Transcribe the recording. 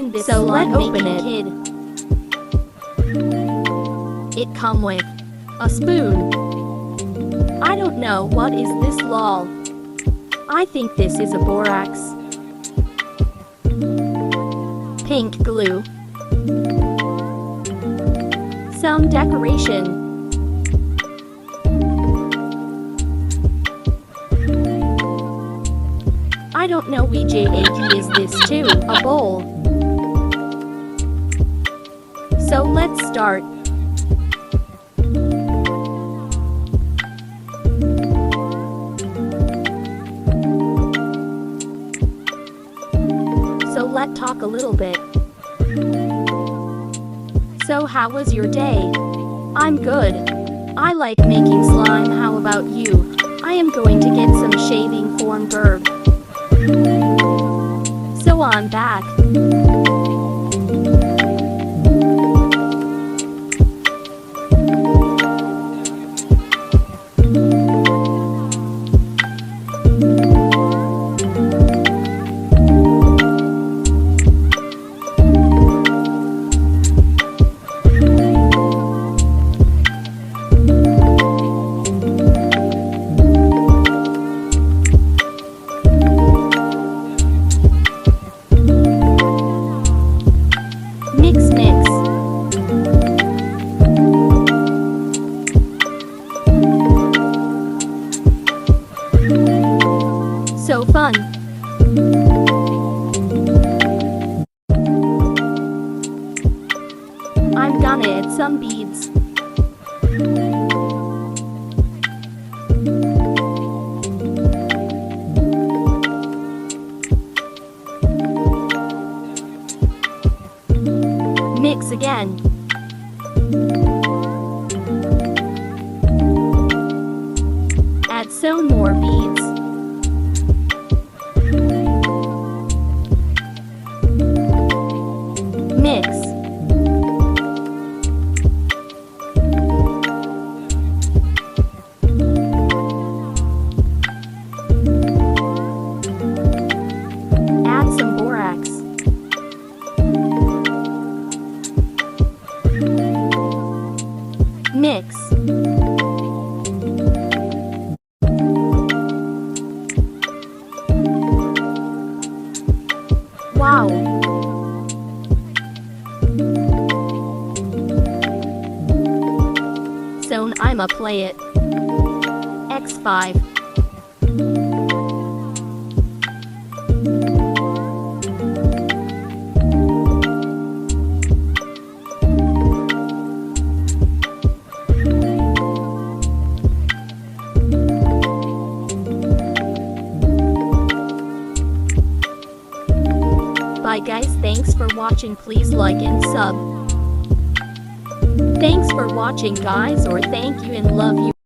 using this So let's slime open making kit. It come with A spoon. I don't know what is this lol. I think this is a borax. Pink glue. Some decoration. I don't know WJAG is this too, a bowl. So let's start. So let's talk a little bit. So how was your day? I'm good. I like making slime, how about you? I am going to get some shaving foam burb. So I'm back. So fun. I'm gonna add some beads. Mix again. Add some more beads. Mix. Add some borax. Mix. Wow. So I'ma play it. X5. Bye guys, thanks for watching, please like and sub. Thanks for watching guys, or thank you and love you.